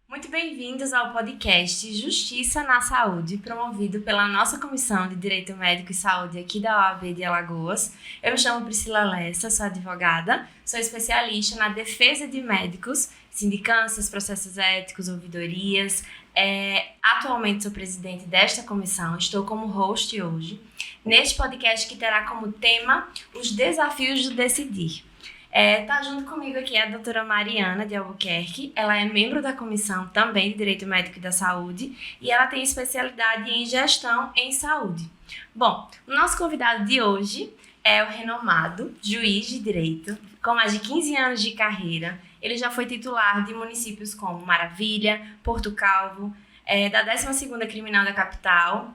Muito bem-vindos ao podcast Justiça na Saúde, promovido pela nossa Comissão de Direito Médico e Saúde aqui da OAB de Alagoas. Eu me chamo Priscila Lessa, sou advogada, sou especialista na defesa de médicos, sindicâncias, processos éticos, ouvidorias. Atualmente sou presidente desta comissão, estou como host hoje, neste podcast que terá como tema os desafios do decidir. Tá junto comigo aqui a doutora Mariana de Albuquerque. Ela é membro da comissão também de Direito Médico e da Saúde e ela tem especialidade em gestão em saúde. Bom, o nosso convidado de hoje é o renomado juiz de direito, com mais de 15 anos de carreira. Ele já foi titular de municípios como Maravilha, Porto Calvo, da 12ª Criminal da Capital.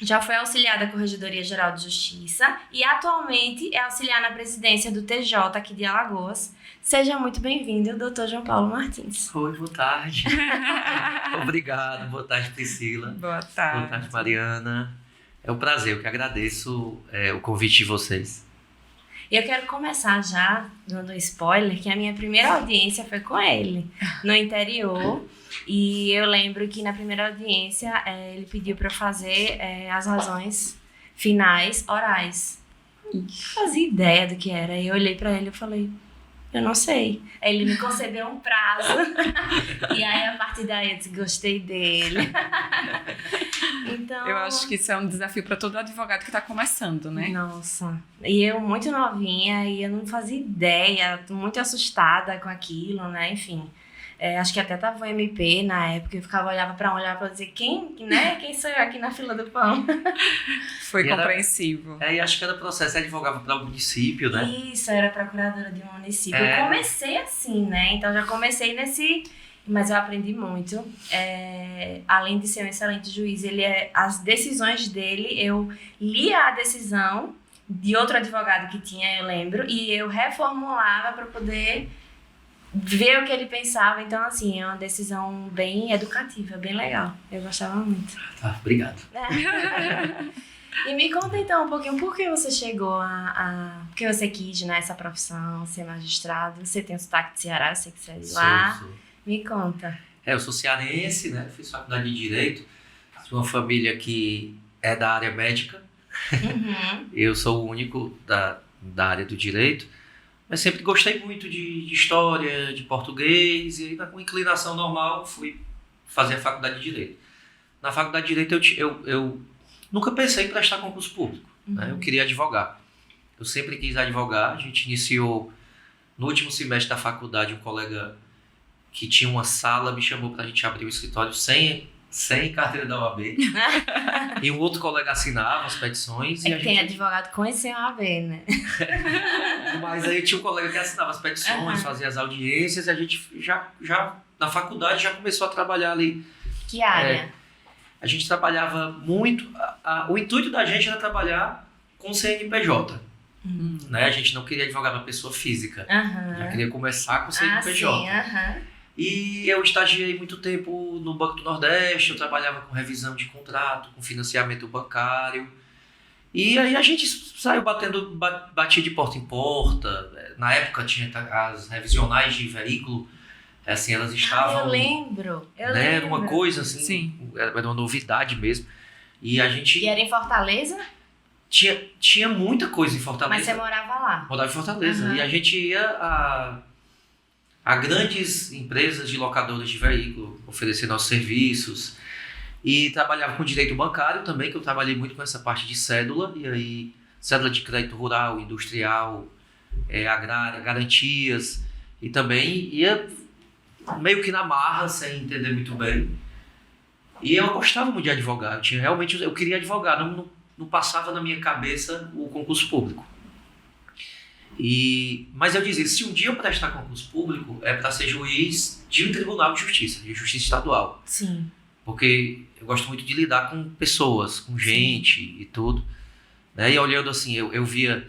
Já foi auxiliar da Corregedoria Geral de Justiça e atualmente é auxiliar na presidência do TJ aqui de Alagoas. Seja muito bem-vindo, doutor João Paulo Martins. Oi, boa tarde. Obrigado, boa tarde, Priscila. Boa tarde. Boa tarde, Mariana. É um prazer, eu que agradeço o convite de vocês. E eu quero começar já dando um spoiler, que a minha primeira audiência foi com ele, no interior. E eu lembro que na primeira audiência ele pediu para eu fazer as razões finais orais. Não fazia ideia do que era. E eu olhei para ele e falei, eu não sei. Aí ele me concedeu um prazo. E aí, a partir daí, eu disse, gostei dele. Então, eu acho que isso é um desafio para todo advogado que está começando, né? Nossa. E eu muito novinha e eu não fazia ideia, muito assustada com aquilo, né? Enfim. Acho que até tava o MP na época, eu olhava pra dizer quem sou eu aqui na fila do pão? Foi compreensivo. E acho que cada processo advogava para o município, né? Isso, era procuradora de um município. Eu comecei assim, né? Então já comecei nesse... Mas eu aprendi muito. Além de ser um excelente juiz, as decisões dele, eu lia a decisão de outro advogado que tinha, eu lembro, e eu reformulava para poder ver o que ele pensava. Então, assim, é uma decisão bem educativa, bem legal. Eu gostava muito. Tá, obrigado. E me conta, então, um pouquinho, por que você chegou por que você quis, né, essa profissão, ser magistrado? Você tem o sotaque de Ceará, eu sei que você é de lá. Sou. Me conta. Eu sou cearense, né? Fiz faculdade de Direito. De uma família que é da área médica. Uhum. Eu sou o único da área do Direito. Mas sempre gostei muito de história, de português, e aí, com inclinação normal, fui fazer a faculdade de Direito. Na faculdade de Direito, eu nunca pensei em prestar concurso público, né? Eu queria advogar. Eu sempre quis advogar. A gente iniciou, no último semestre da faculdade, um colega que tinha uma sala me chamou para a gente abrir o escritório sem carteira da OAB. E um outro colega assinava as petições. Tem advogado com esse OAB, né? Mas aí tinha um colega que assinava as petições, fazia as audiências, e a gente já na faculdade já começou a trabalhar ali. Que área? A gente trabalhava muito, o intuito da gente era trabalhar com CNPJ. Né? A gente não queria advogar para pessoa física, já queria começar com CNPJ. Sim, E eu estagiei muito tempo no Banco do Nordeste, eu trabalhava com revisão de contrato, com financiamento bancário. E aí a gente saiu batia de porta em porta. Na época tinha as revisionais de veículo, assim, elas estavam... eu lembro. Era uma coisa assim, sim. Era uma novidade mesmo. E a gente... E era em Fortaleza? Tinha muita coisa em Fortaleza. Mas você morava lá? Morava em Fortaleza. E a gente ia a grandes empresas de locadoras de veículo, oferecer nossos serviços. E trabalhava com direito bancário também, que eu trabalhei muito com essa parte de cédula. E aí, cédula de crédito rural, industrial, agrária, garantias. E também ia meio que na marra, sem entender muito bem. E eu gostava muito de advogar. Eu queria advogar, não passava na minha cabeça o concurso público. Mas eu dizia, se um dia eu prestar concurso público, é para ser juiz de um tribunal de justiça estadual. Sim. Porque eu gosto muito de lidar com pessoas, com gente e tudo. Né? E olhando assim, eu via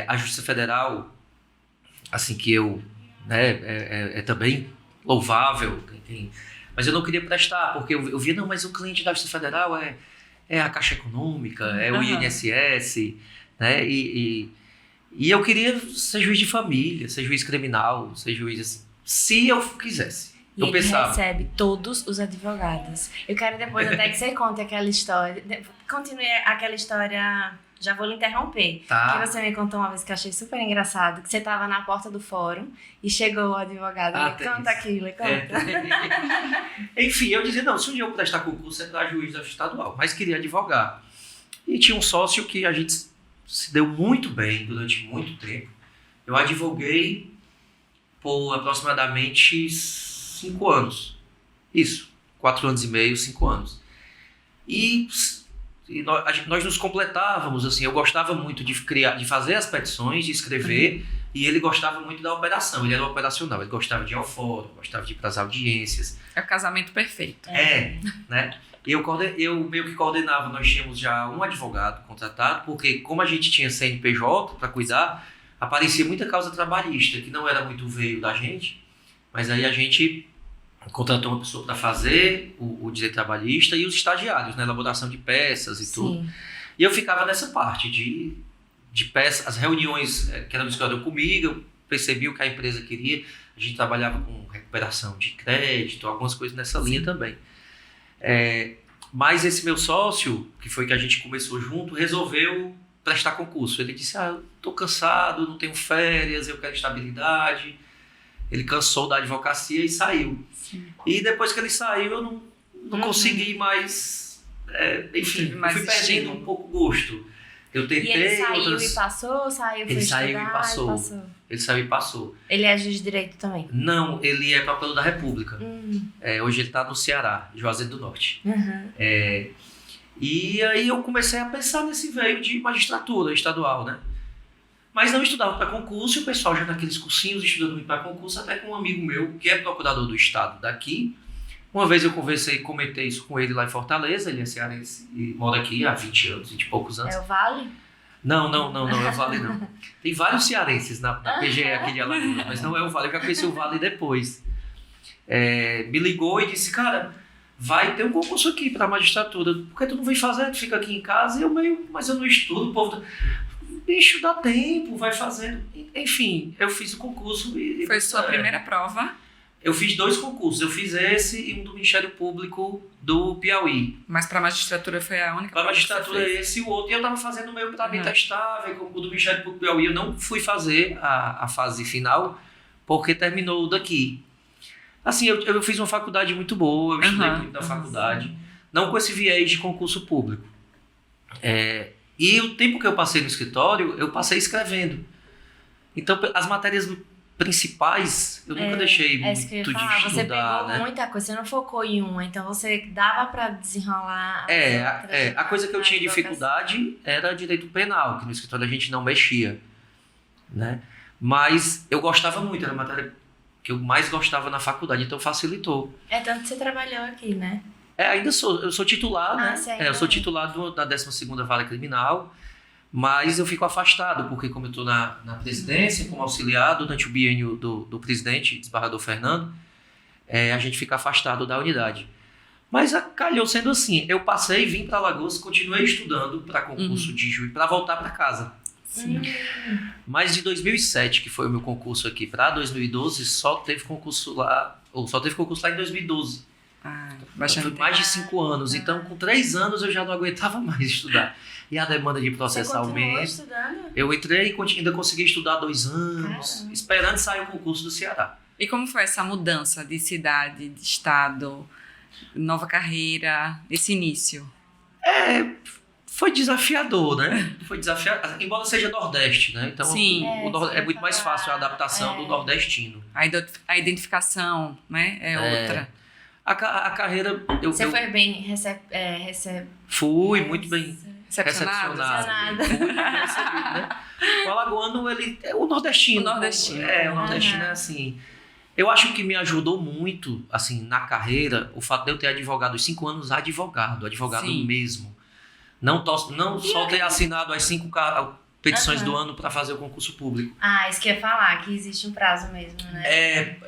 a Justiça Federal, assim, que é também louvável, mas eu não queria prestar, porque eu via, não, mas o cliente da Justiça Federal é a Caixa Econômica, é o INSS, né? E eu queria ser juiz de família, ser juiz criminal, ser juiz assim, se eu quisesse. E Eu ele pensava. recebe todos os advogados. Eu quero depois até que você conte aquela história. Continue aquela história, já vou lhe interromper. Tá. Que você me contou uma vez que eu achei super engraçado, que você estava na porta do fórum e chegou o advogado. Ah, Me tem conta isso. aquilo, conta. Enfim, eu dizia, não, se um dia eu prestar concurso, é para juiz estadual, mas queria advogar. E tinha um sócio que a gente se deu muito bem durante muito tempo. Eu advoguei por aproximadamente 5 anos. Isso, 4 anos e meio, 5 anos. E nós nos completávamos, assim, eu gostava muito de fazer as petições, de escrever, e ele gostava muito da operação, ele era operacional, ele gostava de ir ao fórum, gostava de ir para as audiências. É o casamento perfeito. Né? Eu meio que coordenava, nós tínhamos já um advogado contratado, porque como a gente tinha CNPJ para cuidar, aparecia muita causa trabalhista, que não era muito o veio da gente, mas aí a gente contratou uma pessoa para fazer o direito trabalhista e os estagiários, na elaboração de peças e tudo. Sim. E eu ficava nessa parte de peças, as reuniões que eram do escritório comigo, eu percebi o que a empresa queria, a gente trabalhava com recuperação de crédito, algumas coisas nessa linha também. Mas esse meu sócio, que foi que a gente começou junto, resolveu prestar concurso. Ele disse, eu tô cansado, não tenho férias, eu quero estabilidade. Ele cansou da advocacia e saiu. Sim. E depois que ele saiu, eu não consegui mais... enfim, eu fui perdendo um pouco o gosto. Eu E tentei ele saiu outras... e passou, Ele saiu e passou. Ele saiu e passou. Ele é juiz de direito também? Não, ele é procurador da República. Hoje ele está no Ceará, Juazeiro do Norte. Uhum. E aí eu comecei a pensar nesse veio de magistratura estadual, né? Mas não estudava para concurso, e o pessoal já naqueles cursinhos estudando para concurso, até com um amigo meu, que é procurador do estado daqui. Uma vez eu conversei e comentei isso com ele lá em Fortaleza, ele é cearense e mora aqui há 20 anos, 20 e poucos anos. É o Vale? Não é o Vale não. Tem vários cearenses na PGE aqui de Alagoas, mas não é o Vale, eu já conheci o Vale depois. Me ligou e disse, cara, vai ter um concurso aqui para magistratura, por que tu não vem fazer? Tu fica aqui em casa, mas eu não estudo, o povo... Bicho, dá tempo, vai fazendo. Enfim, eu fiz o concurso. Foi sua primeira prova? Eu fiz 2 concursos. Eu fiz esse e um do Ministério Público do Piauí. Mas para a magistratura foi a única? Para a magistratura esse e o outro. E eu estava fazendo o meu para me testar, ver como o do Ministério Público do Piauí. Eu não fui fazer a fase final, porque terminou o daqui. Assim, eu fiz uma faculdade muito boa, eu estudei muito na faculdade. Não com esse viés de concurso público. E o tempo que eu passei no escritório, eu passei escrevendo. Então, as matérias principais, eu nunca deixei muito de estudar. Você pegou muita coisa, você não focou em uma, então você dava para desenrolar. A coisa que eu tinha dificuldade era direito penal, que no escritório a gente não mexia, né? Mas eu gostava muito, era a matéria que eu mais gostava na faculdade, então facilitou. Tanto que você trabalhou aqui, né? Eu sou titular, né? Eu sou titular da 12ª Vara Criminal, mas eu fico afastado, porque como eu estou na presidência, como auxiliar durante o biênio do presidente, desembargador Fernando, a gente fica afastado da unidade. Mas calhou sendo assim, eu passei, vim para Alagoas, continuei estudando para concurso de juiz, para voltar para casa. Sim. Mas de 2007, que foi o meu concurso aqui, para 2012, só teve concurso lá em 2012. Foi mais de 5 anos, então com 3 anos eu já não aguentava mais estudar. E a demanda de processo aumenta. Estudando? Eu entrei e ainda consegui estudar 2 anos, Caramba. esperando sair o concurso do Ceará. E como foi essa mudança de cidade, de estado, nova carreira, esse início? Foi desafiador, né? Foi desafiador, embora seja Nordeste, né? Então Sim. é muito mais fácil a adaptação do nordestino. A identificação, né, é outra. A carreira... Você foi bem Fui muito bem Recepcionado. recepcionado. Fui bem recebido, né? O alagoano, ele é o nordestino. O nordestino. O nordestino é assim... Eu acho que me ajudou muito, assim, na carreira, o fato de eu ter advogado os 5 anos advogado Sim. mesmo. Não só ter assinado as 5 petições do ano para fazer o concurso público. Isso que eu ia falar, que existe um prazo mesmo, né?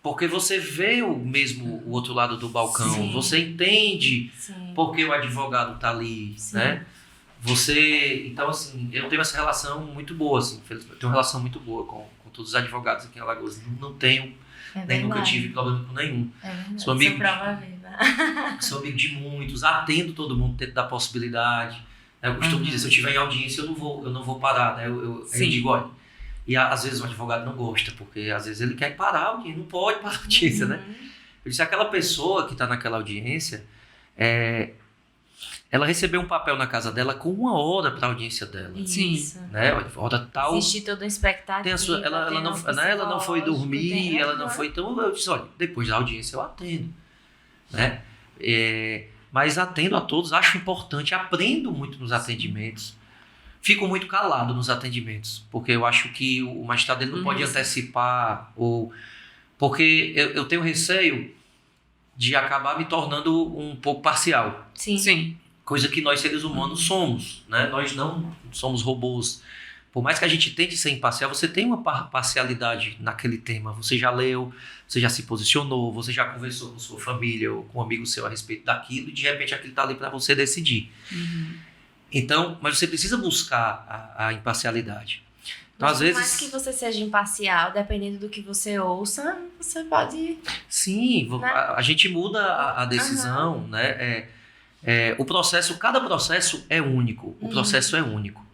Porque você vê o outro lado do balcão, Sim. você entende Sim. porque o advogado está ali, Sim. né? Então assim, eu tenho essa relação muito boa, assim, eu tenho uma relação muito boa com com todos os advogados aqui em Alagoas. Não tenho, É nem nunca verdade. tive problema com nenhum. É verdade. Sou amigo Sou prova viva. Sou amigo de muitos, atendo todo mundo dentro da possibilidade. Eu costumo dizer, se eu estiver em audiência, eu não vou parar, né? Eu digo, olha, e às vezes o advogado não gosta, porque às vezes ele quer parar a audiência, não pode parar a audiência, né? Eu disse, aquela pessoa que está naquela audiência, ela recebeu um papel na casa dela com 1 hora para a audiência dela. Isso. Né? Hora tal. Existe toda uma expectativa. Tem a sua, ela não foi dormir, ela não foi. Então eu disse, olha, depois da audiência eu atendo. Né? Mas atendo a todos, acho importante, aprendo muito nos atendimentos. Fico muito calado nos atendimentos, porque eu acho que o magistrado ele não pode antecipar, porque eu tenho receio de acabar me tornando um pouco parcial. Sim. Coisa que nós seres humanos somos, né? Nós não somos robôs. Por mais que a gente tente ser imparcial, você tem uma parcialidade naquele tema. Você já leu, você já se posicionou, você já conversou com sua família ou com um amigo seu a respeito daquilo e de repente aquilo está ali para você decidir. Então, mas você precisa buscar a imparcialidade. Então, Mas às por vezes... mais que você seja imparcial, dependendo do que você ouça, você pode... Sim, né? a gente muda a decisão, né? O processo, cada processo é único. O processo é único.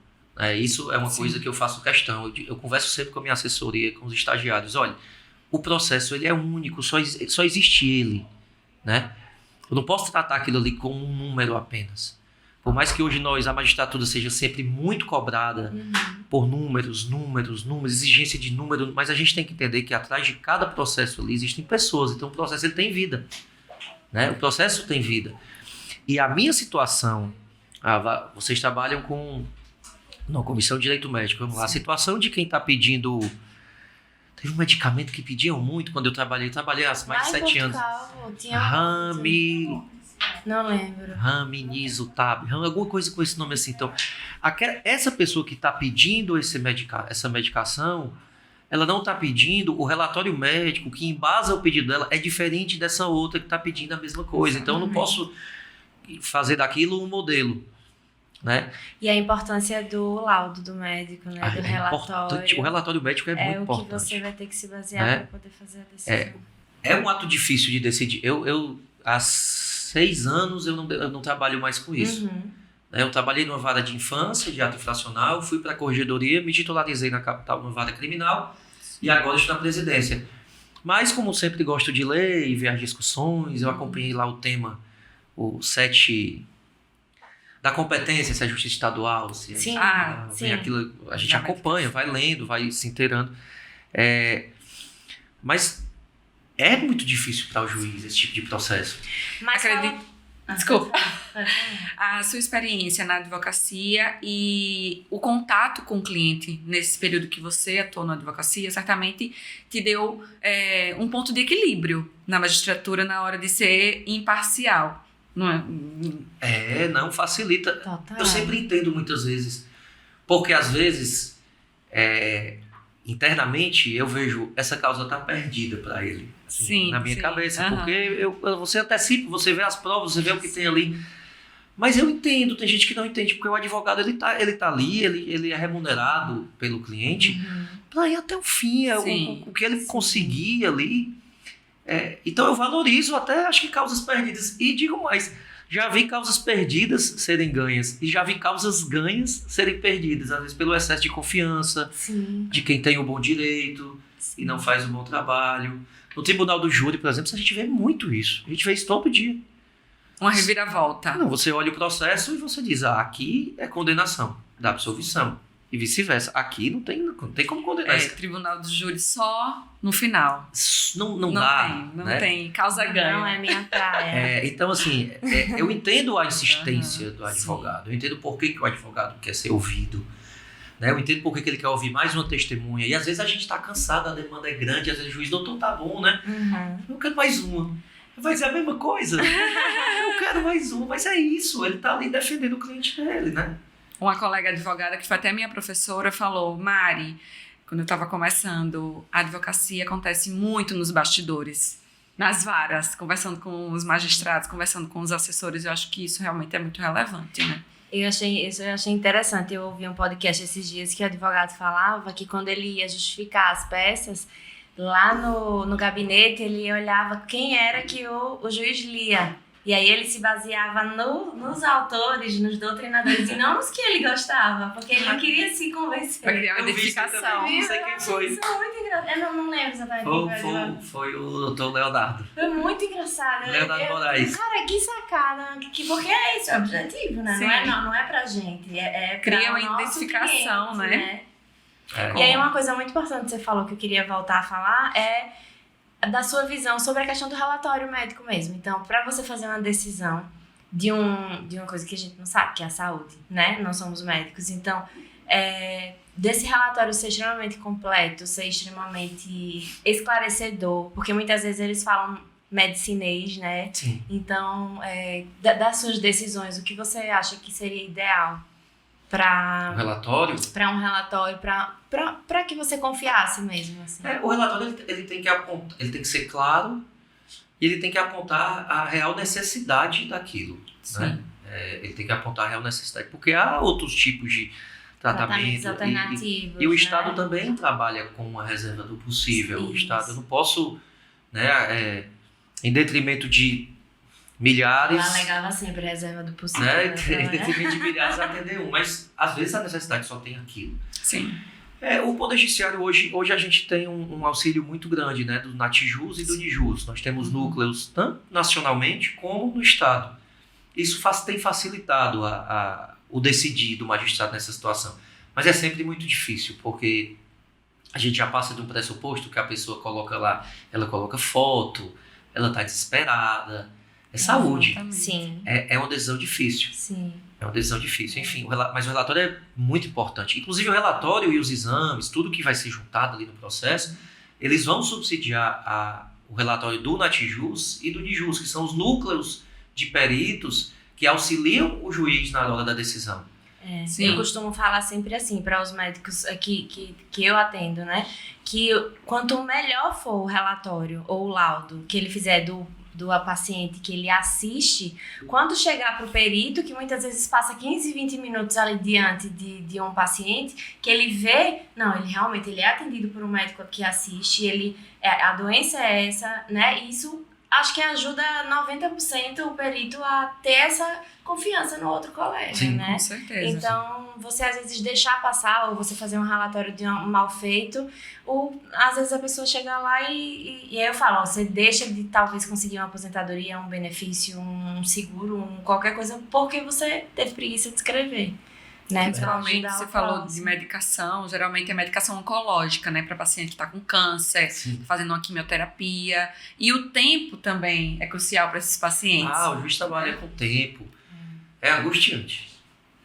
Isso é uma coisa que eu faço questão. Eu converso sempre com a minha assessoria, com os estagiários. Olha, o processo ele é único, só existe ele. Né? Eu não posso tratar aquilo ali como um número apenas. Por mais que hoje a magistratura seja sempre muito cobrada por números, exigência de número, mas a gente tem que entender que atrás de cada processo ali existem pessoas. Então o processo ele tem vida. Né? O processo tem vida. E a minha situação, vocês trabalham na Comissão de Direito Médico, vamos lá, a situação de quem está pedindo, teve um medicamento que pediam muito quando eu trabalhei há mais de 7 anos. Não lembro. Ramizitab, alguma coisa com esse nome assim. Então, essa pessoa que está pedindo essa medicação, ela não está pedindo, o relatório médico que embasa o pedido dela é diferente dessa outra que está pedindo a mesma coisa. Então, eu não posso fazer daquilo um modelo, né? E a importância do laudo do médico, né? Do relatório. O relatório médico é muito importante. É o que você vai ter que se basear para poder fazer a decisão. É um ato difícil de decidir. Eu há 6 anos eu não trabalho mais com isso. Eu trabalhei numa vara de infância, de ato infracional, fui para a corregedoria, me titularizei na capital numa vara criminal e agora estou na presidência. Mas como sempre gosto de ler e ver as discussões, eu acompanhei lá o tema, o 7 da competência, se é justiça estadual, se é sim. Aquilo, a gente acompanha, vai lendo, vai se inteirando. Mas é muito difícil para o juiz esse tipo de processo. Mas Desculpa. A sua experiência na advocacia e o contato com o cliente nesse período que você atuou na advocacia certamente te deu um ponto de equilíbrio na magistratura na hora de ser imparcial, não é? Não facilita. Total. Eu sempre entendo muitas vezes, porque às vezes internamente eu vejo essa causa está perdida para ele. Sim, na minha cabeça, Uhum. porque você antecipa, você vê as provas, você vê o que tem ali. Mas eu entendo, tem gente que não entende, porque o advogado ele tá ali, ele é remunerado pelo cliente para ir até o fim, o que ele conseguir ali. Então eu valorizo até, acho que causas perdidas. E digo mais, já vi causas perdidas serem ganhas e já vi causas ganhas serem perdidas, às vezes pelo excesso de confiança, de quem tem o bom direito e não faz o bom trabalho. No tribunal do júri, por exemplo, a gente vê muito isso. A gente vê isso todo dia. Uma reviravolta. Não, você olha o processo e você diz, aqui é condenação, da absolvição. E vice-versa. Aqui não tem como condenar. Tribunal do júri só no final. Não dá. Não tem. Causa ganha. Não é minha praia. Então, assim, eu entendo a insistência do advogado. Eu entendo por que o advogado quer ser ouvido. Né? Eu entendo por que ele quer ouvir mais uma testemunha. E às vezes a gente está cansado, a demanda é grande. Às vezes o juiz, doutor, tá bom, né? Eu quero mais uma. Vai dizer a mesma coisa. Eu quero mais uma. Mas é isso. Ele tá ali defendendo o cliente dele, né? Uma colega advogada, que foi até minha professora, falou, Mari, quando eu estava começando, a advocacia acontece muito nos bastidores, nas varas, conversando com os magistrados, conversando com os assessores. Eu acho que isso realmente é muito relevante, né? Eu achei interessante. Eu ouvi um podcast esses dias que o advogado falava que quando ele ia justificar as peças, lá no gabinete ele olhava quem era que o juiz lia. E aí ele se baseava nos autores, nos doutrinadores, e não nos que ele gostava, porque ele não queria se convencer. Pra criar uma identificação. Não sei quem foi. Isso é muito engraçado. Eu não lembro exatamente quem foi. Foi o doutor Leonardo. Foi muito engraçado. Leonardo Moraes. Cara, que sacada. Porque é isso, é objetivo, né? Sim. Não é pra gente. É pra Cria o uma nosso identificação, cliente, né? E aí uma coisa muito importante que você falou que eu queria voltar a falar é da sua visão sobre a questão do relatório médico mesmo. Então, para você fazer uma decisão de uma coisa que a gente não sabe, que é a saúde, né? Não somos médicos. Então, desse relatório ser extremamente completo, ser extremamente esclarecedor, porque muitas vezes eles falam medicinês, né? Sim. Então, das suas decisões, o que você acha que seria ideal para O relatório? Para um relatório, para que você confiasse mesmo, assim. O relatório ele tem que apontar, ele tem que ser claro e ele tem que apontar a real necessidade daquilo. Né? Ele tem que apontar a real necessidade, porque há outros tipos de Tratamentos tratamento alternativos, e o Estado né? também trabalha com a reserva do possível. Isso. O Estado, eu não posso, né, em detrimento de milhares, Ela alegava sempre a reserva do possível. né, né? em detrimento de milhares atender um, mas às vezes a necessidade só tem aquilo. Sim. O Poder Judiciário hoje a gente tem um auxílio muito grande, né, do Natijus e do Nijus. Nós temos núcleos tanto nacionalmente como no Estado. Isso tem facilitado o decidir do magistrado nessa situação. Mas é sempre muito difícil, porque a gente já passa de um pressuposto que a pessoa coloca lá, ela coloca foto, ela está desesperada. É saúde. Exatamente. Sim, É uma decisão difícil. sim. É uma decisão difícil. Enfim, mas o relatório é muito importante. Inclusive o relatório e os exames, tudo que vai ser juntado ali no processo, eles vão subsidiar o relatório do Natijus e do Nijus, que são os núcleos de peritos que auxiliam o juiz na hora da decisão. Sim. Eu costumo falar sempre assim para os médicos que eu atendo, né? Que quanto melhor for o relatório ou o laudo que ele fizer do paciente que ele assiste, quando chegar para o perito, que muitas vezes passa 15, 20 minutos ali diante de um paciente, que ele vê, não, ele realmente ele é atendido por um médico que assiste, a doença é essa, né? E isso acho que ajuda 90% o perito a ter essa confiança no outro colega, Sim, né? Com certeza. Então, você às vezes deixar passar ou você fazer um relatório de um mal feito, ou às vezes a pessoa chega lá e aí eu falo, ó, você deixa de talvez conseguir uma aposentadoria, um benefício, um seguro, qualquer coisa, porque você teve preguiça de escrever. Né? Principalmente Pra ajudar você o falou próximo. de medicação, geralmente é medicação oncológica, né, para paciente que está com câncer, Sim. fazendo uma quimioterapia. E o tempo também é crucial para esses pacientes. O juiz trabalha com tempo. É angustiante.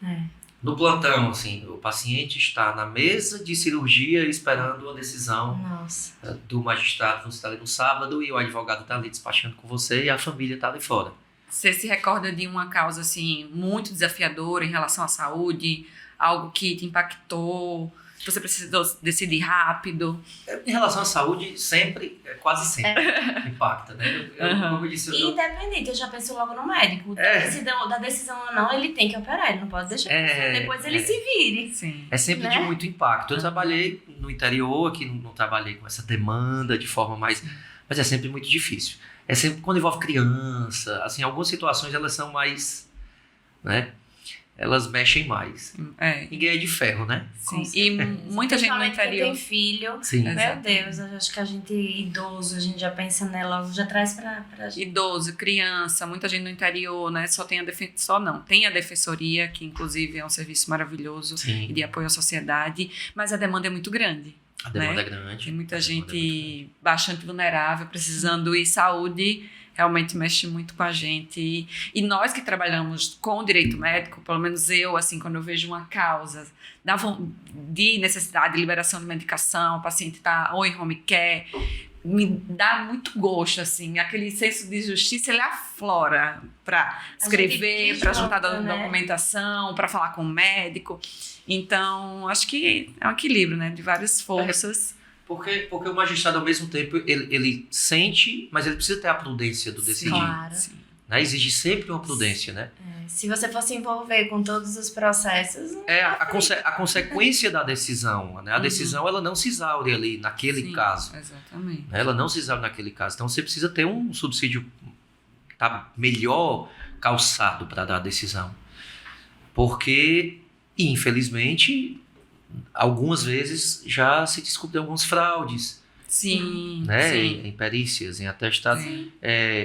É. No plantão, assim, o paciente está na mesa de cirurgia esperando a decisão Nossa. do magistrado. Você está ali no sábado e o advogado está ali despachando com você e a família está ali fora. Você se recorda de uma causa assim muito desafiadora em relação à saúde, algo que te impactou, que você precisou decidir rápido? Em relação à saúde, quase sempre impacta, né? Como eu disse, E independente, eu já penso logo no médico. Da decisão ou não, ele tem que operar, ele não pode deixar que depois ele se vire. Sim. é sempre né? de muito impacto. Eu trabalhei no interior, aqui não trabalhei com essa demanda de forma mais... Mas é sempre muito difícil. É sempre quando envolve criança, assim, algumas situações elas são mais, né? Elas mexem mais. Ninguém é de ferro, né? Sim. E muita gente no Principalmente quem interior. tem filho. Sim. Meu Deus, eu acho que a gente idoso, a gente já pensa nela, já traz pra gente. Idoso, criança, muita gente no interior, né? Tem a defensoria, que inclusive é um serviço maravilhoso Sim. e de apoio à sociedade, mas a demanda é muito grande. A demanda né? é grande. Tem muita A demanda é muito gente bastante vulnerável, precisando, e saúde realmente mexe muito com a gente. E nós que trabalhamos com o direito médico, pelo menos eu, assim, quando eu vejo uma causa de necessidade de liberação de medicação, o paciente está ou em home care, me dá muito gosto, assim, aquele senso de justiça, ele aflora para escrever, para juntar documentação, para falar com o médico. Então, acho que é um equilíbrio, né, de várias forças. Porque o magistrado, ao mesmo tempo, ele sente, mas ele precisa ter a prudência do decidir. Claro. Sim. né? Exige sempre uma prudência, né? Se você fosse envolver com todos os processos... A consequência da decisão, né? A decisão, ela não se exaure ali naquele caso. Exatamente. Ela não se exaure naquele caso. Então, você precisa ter um subsídio melhor calçado para dar a decisão. Porque, infelizmente, algumas vezes já se descobriu algumas fraudes. Sim, Né? sim. Em perícias, em atestados.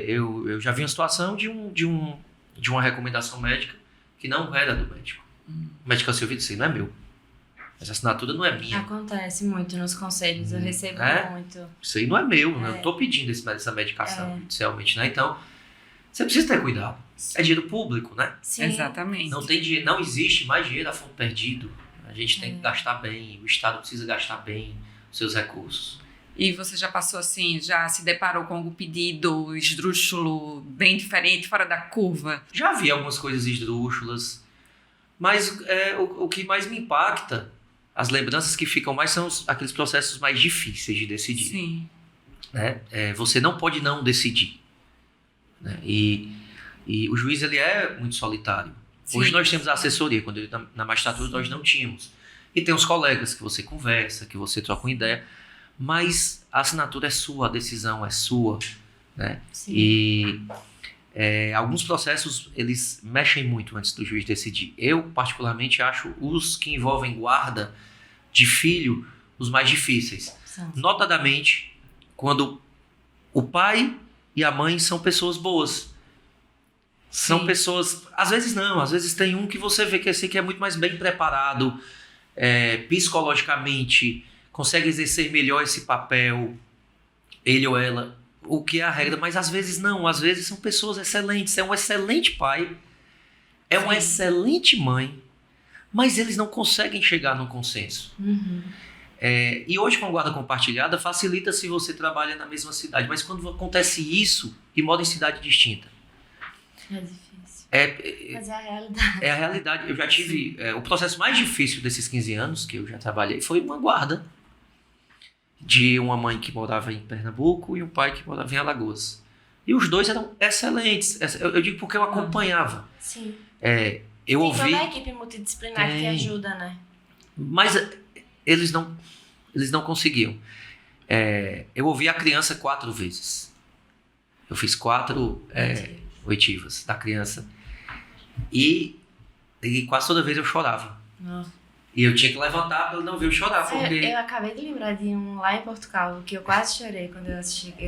Eu já vi uma situação de uma recomendação médica que não era do médico. O médico assim, eu disse, não é meu. Essa assinatura não é minha. Acontece muito nos conselhos, eu recebo muito. Isso aí não é meu, né? Eu não estou pedindo essa medicação judicialmente, né? Então, você precisa ter cuidado. É dinheiro público, né? Sim. Exatamente. Não existe mais dinheiro a fundo perdido. A gente tem que gastar bem, o Estado precisa gastar bem os seus recursos. E você já passou assim, já se deparou com algum pedido esdrúxulo, bem diferente, fora da curva? Já vi algumas coisas esdrúxulas, mas o que mais me impacta, as lembranças que ficam mais são aqueles processos mais difíceis de decidir. Sim. Né? Você não pode não decidir. Né? E o juiz, ele é muito solitário. Sim. Hoje nós temos a assessoria, quando ele na magistratura nós não tínhamos. E tem os colegas que você conversa, que você troca uma ideia, mas a assinatura é sua, a decisão é sua. Né? Sim. E alguns processos, eles mexem muito antes do juiz decidir. Eu, particularmente, acho os que envolvem guarda de filho os mais difíceis. Sim. Notadamente, quando o pai e a mãe são pessoas boas. São pessoas... Às vezes não, às vezes tem um que você vê que esse aqui é muito mais bem preparado, psicologicamente, consegue exercer melhor esse papel, ele ou ela, o que é a regra, mas às vezes não, às vezes são pessoas excelentes, é um excelente pai, é uma excelente mãe, mas eles não conseguem chegar num consenso. Uhum. E hoje com a guarda compartilhada facilita se você trabalha na mesma cidade, mas quando acontece isso e mora em cidade distinta, É difícil. Mas é a realidade. É a realidade. Eu já tive... o processo mais difícil desses 15 anos que eu já trabalhei foi uma guarda de uma mãe que morava em Pernambuco e um pai que morava em Alagoas. E os dois eram excelentes. Eu digo porque eu acompanhava. Sim. Eu ouvi... Tem toda a equipe multidisciplinar que ajuda, né? Mas eles não conseguiam. Eu ouvi a criança 4 vezes. Eu fiz 4 oitivas da criança. E quase toda vez eu chorava. E eu tinha que levantar para ele não ver eu chorar. Porque... Eu acabei de lembrar de um lá em Portugal, que eu quase chorei quando eu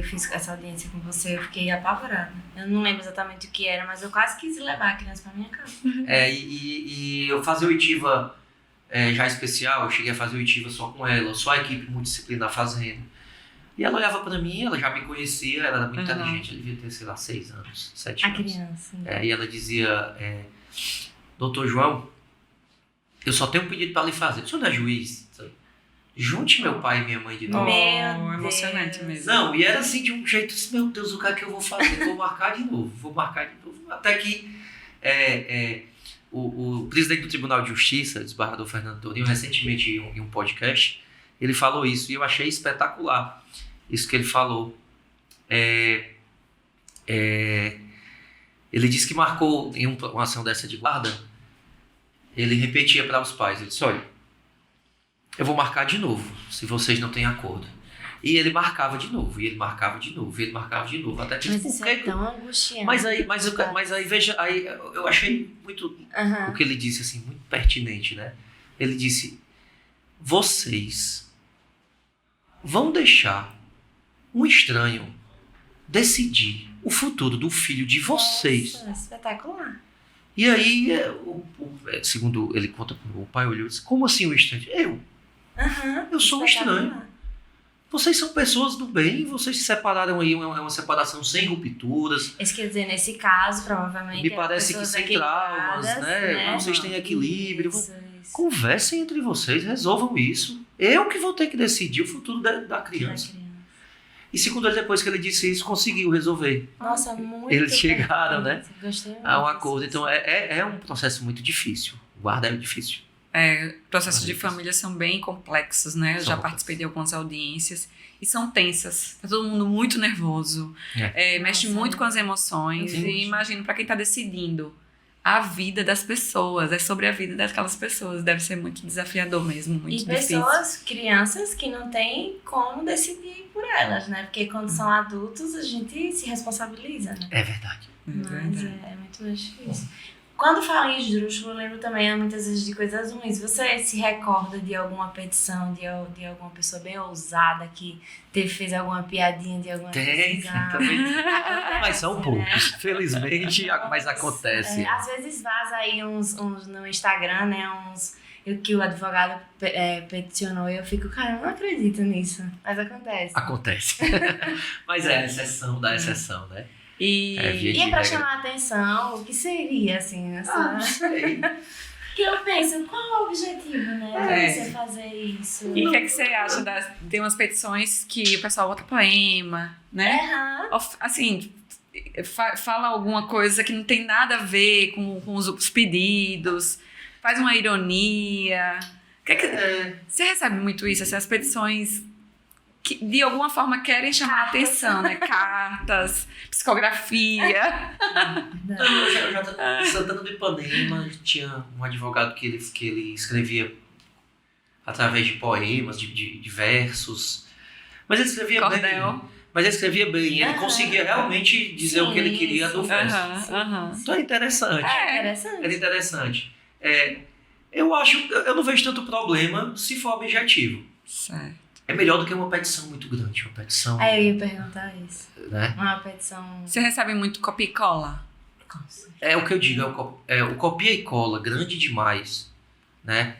fiz essa audiência com você. Eu fiquei apavorada. Eu não lembro exatamente o que era, mas eu quase quis levar a criança para minha casa. E eu fazia oitiva já especial, eu cheguei a fazer oitiva só com ela, só a equipe multidisciplinar fazendo. E ela olhava pra mim, ela já me conhecia, ela era muito inteligente, ela devia ter, sei lá, 6 anos, 7 anos. A criança. Né? E ela dizia, doutor João, eu só tenho um pedido pra lhe fazer. O senhor não é juiz? Junte meu pai e minha mãe de novo. Meu emocionante mesmo. Não, e era assim de um jeito, meu Deus, o que é que eu vou fazer? Vou marcar de novo. Até que o presidente do Tribunal de Justiça, desembargador Fernando Tourinho, recentemente em um podcast, ele falou isso e eu achei espetacular. Isso que ele falou. Ele disse que marcou em uma ação dessa de guarda, ele repetia para os pais, ele disse, olha, eu vou marcar de novo, se vocês não têm acordo. E ele marcava de novo, e ele marcava de novo, e ele marcava de novo. Até que mas isso é tão angustiante. Mas aí, veja, aí eu achei muito o que ele disse, assim, muito pertinente, né? Ele disse, vocês vão deixar um estranho decidir o futuro do filho de vocês. Nossa, espetacular. E aí, segundo ele conta, o pai olhou e disse, como assim um estranho? Eu sou um estranho. Vocês são pessoas do bem, vocês se separaram aí, é uma separação sem rupturas. Isso quer dizer, nesse caso, provavelmente... Me parece que sem traumas, né? Vocês têm equilíbrio. Isso. Conversem entre vocês, resolvam isso. Eu que vou ter que decidir o futuro da criança. E segundo ele, depois que ele disse isso, conseguiu resolver. Nossa, muito Eles chegaram, né? Gostei muito. A um acordo. Então, é um processo muito difícil. Guarda é difícil. Processos de família são bem complexos, né? Eu já São participei de algumas audiências e são tensas. Tá todo mundo muito nervoso, mexe Nossa, muito com as emoções. Sim. E imagino para quem tá decidindo a vida das pessoas, é sobre a vida daquelas pessoas. Deve ser muito desafiador mesmo, muito E difícil. pessoas, crianças que não têm como decidir por elas, né? Porque quando são adultos, a gente se responsabiliza, né? É verdade. Mas verdade. é muito mais difícil. Quando fala em esdrúxulo, eu lembro também muitas vezes de coisas ruins. Você se recorda de alguma petição, de alguma pessoa bem ousada que fez alguma piadinha de alguma Tem, decisão? também. Acontece, Mas são né? poucos. Felizmente, mas acontece. Às vezes vaza aí uns no Instagram, né? Que o advogado peticionou e eu fico, cara, eu não acredito nisso. Mas acontece. Acontece. Mas é a exceção da exceção, né? E via E é pra regra. chamar a atenção, o que seria, assim, essa... Não sei. Que eu penso, qual é o objetivo, né? De você fazer isso? o que é que você acha tem umas petições que o pessoal bota poema, né? Assim, fala alguma coisa que não tem nada a ver com os pedidos, faz uma ironia. Você recebe muito isso, essas petições que de alguma forma querem chamar a atenção, né? Cartas, psicografia. Não, eu já em Santana do Ipanema tinha um advogado que ele escrevia através de poemas, de versos. Mas ele escrevia Cordel. bem. Mas ele escrevia bem. Ele conseguia realmente dizer o que ele queria do verso. Então é interessante. Interessante. É interessante. Eu não vejo tanto problema se for objetivo. Certo. É melhor do que uma petição muito grande. Uma petição, Aí eu ia perguntar isso. né? Uma petição... Você recebe muito copia e cola? É o que eu digo, o copia e cola grande demais, né?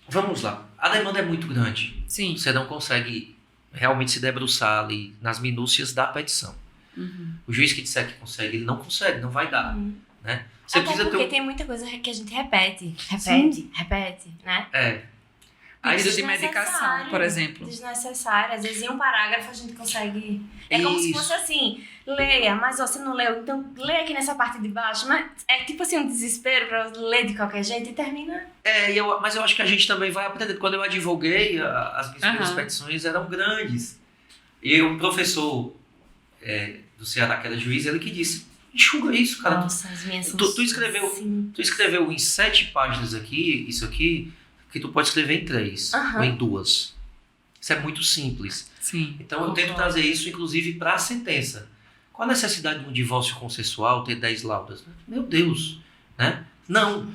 Vamos lá, a demanda é muito grande. Sim. Você não consegue realmente se debruçar ali nas minúcias da petição. Uhum. O juiz que disser que consegue, ele não consegue, não vai dar, né? Você Até precisa porque ter tem muita coisa que a gente repete, né? Aí Pedido de Desnecessário. medicação, por exemplo. Desnecessário. Às vezes em um parágrafo a gente consegue... É como se Isso. fosse assim, leia, mas você não leu, então leia aqui nessa parte de baixo. Mas é tipo assim um desespero pra ler de qualquer jeito e termina... Mas eu acho que a gente também vai aprender. Quando eu advoguei, as minhas primeiras petições eram grandes. E um professor do Ceará, que era juiz, ele que disse, enxuga isso, cara. Nossa, as minhas são Tu escreveu em 7 páginas aqui, isso aqui, que tu pode escrever em 3 ou em 2. Isso é muito simples. Sim. Então eu tento trazer isso, inclusive, para a sentença. Qual a necessidade de um divórcio consensual ter 10 laudas? Meu Deus, né? Não,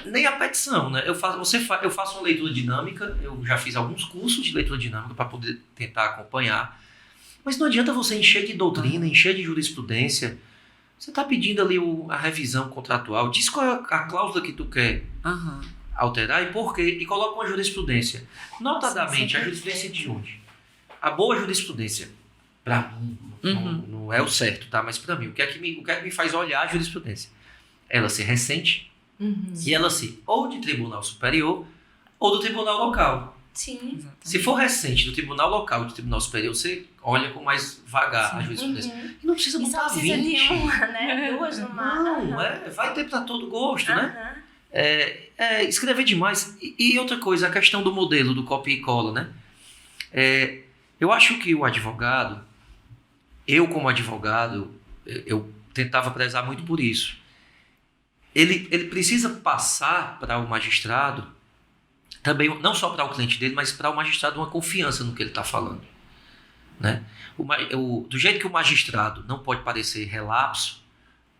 nem a petição, né? Eu faço uma leitura dinâmica, eu já fiz alguns cursos de leitura dinâmica para poder tentar acompanhar, mas não adianta você encher de doutrina, encher de jurisprudência. Você está pedindo ali a revisão contratual, diz qual é a cláusula que tu quer alterar e por quê, e coloca uma jurisprudência. Notadamente, a jurisprudência de onde? A boa jurisprudência, para mim, não é o certo, tá? Mas para mim, o que é que me faz olhar a jurisprudência? Ela ser recente e ela ser ou de tribunal superior ou do tribunal local. Sim. Exatamente. Se for recente do tribunal local ou do tribunal superior, você olha com mais vagar a jurisprudência. E não precisa E botar só precisa 20. de uma, né? 2 no máximo. Não, vai ter para todo gosto, né? Escrever demais. E outra coisa, a questão do modelo do copia e cola, né? Eu acho que o advogado, eu como advogado, eu tentava prezar muito por isso. Ele precisa passar para o magistrado, também não só para o cliente dele, mas para o magistrado uma confiança no que ele está falando, né? Do jeito que o magistrado não pode parecer relapso,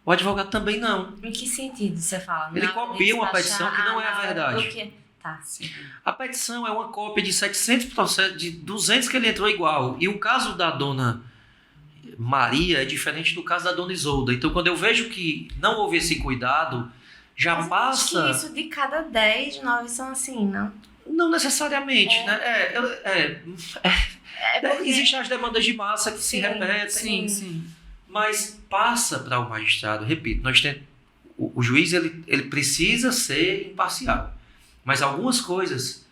o advogado também não. Em que sentido você fala? Ele copia uma petição que não é a verdade. Tá, sim. A petição é uma cópia de 700 processos, de 200 que ele entrou igual. E o caso da dona Maria é diferente do caso da dona Isolda. Então, quando eu vejo que não houve esse cuidado, já Mas passa... eu acho que isso de cada 10, 9 são assim, não? Não necessariamente, né? Porque... Existem as demandas de massa que se repetem. Sim. Mas passa para o magistrado. Repito, o juiz ele precisa ser imparcial. Mas algumas coisas,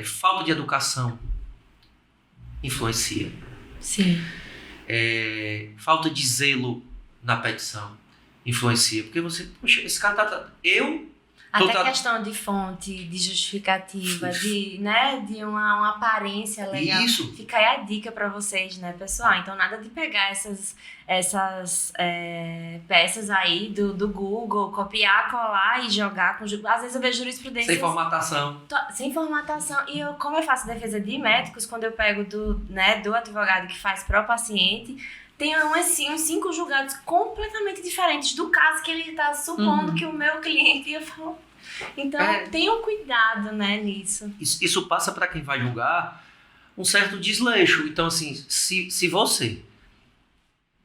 falta de educação influencia. Sim. Falta de zelo na petição influencia. Porque poxa, esse cara tá... Até questão de fonte, de justificativa, de uma aparência legal. Isso. Fica aí a dica pra vocês, né, pessoal? Então, nada de pegar essas peças aí do Google, copiar, colar e jogar. Às vezes eu vejo jurisprudência... Sem formatação. Sem formatação. E como eu faço defesa de médicos, quando eu pego do advogado que faz pro paciente... Tem uns 5 julgados completamente diferentes do caso que ele está supondo que o meu cliente ia falar. Então, tenham cuidado, né, nisso. Isso passa para quem vai julgar um certo desleixo. Então, assim, se você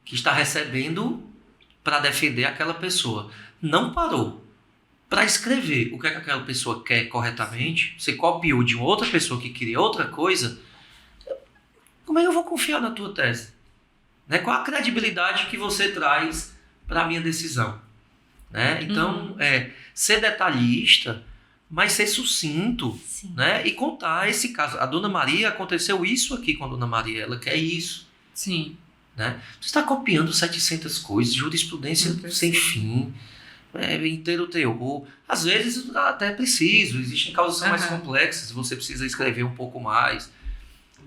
que está recebendo para defender aquela pessoa não parou para escrever o que aquela pessoa quer corretamente, você copiou de uma outra pessoa que queria outra coisa, como é que eu vou confiar na tua tese? Né? Qual a credibilidade que você traz para a minha decisão? Né? Então, ser detalhista, mas ser sucinto, né? E contar esse caso. A Dona Maria, aconteceu isso aqui com a Dona Maria, ela quer isso. Sim. Né? Você está copiando 700 coisas, jurisprudência sem fim, inteiro teor. Às vezes até é preciso, existem causas que são mais complexas, você precisa escrever um pouco mais.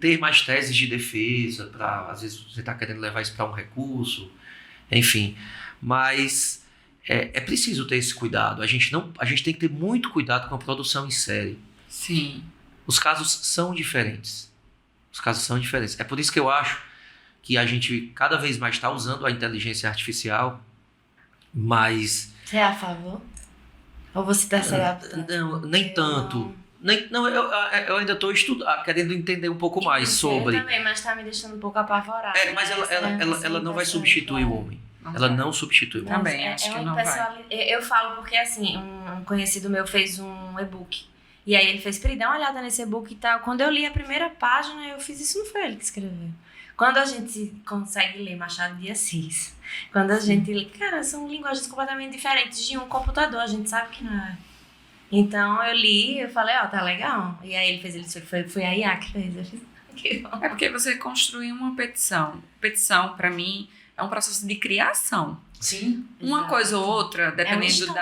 Ter mais teses de defesa, às vezes você está querendo levar isso para um recurso, enfim. Mas é preciso ter esse cuidado. A gente tem que ter muito cuidado com a produção em série. Sim. Os casos são diferentes. É por isso que eu acho que a gente cada vez mais está usando a inteligência artificial, mas... Você é a favor? Ou você está se adaptando? Não, nem tanto. Não, eu ainda estou querendo entender um pouco mais sobre... Eu também, mas está me deixando um pouco apavorada. Mas ela não vai substituir o homem. Ela não substitui o homem. Também, acho que não vai. Eu falo porque, assim, um conhecido meu fez um e-book. E aí ele fez, Pri, dá uma olhada nesse e-book e tal. Quando eu li a primeira página, eu fiz isso, não foi ele que escreveu. Quando a gente consegue ler Machado de Assis, quando a gente lê... Cara, são linguagens completamente diferentes de um computador, a gente sabe que não é. Então eu li, eu falei, tá legal. E aí ele fez, foi a IA que fez. Eu fiz, que bom. É porque você construiu uma petição. Petição, pra mim, é um processo de criação. Sim. Uma Exato. Coisa ou outra, dependendo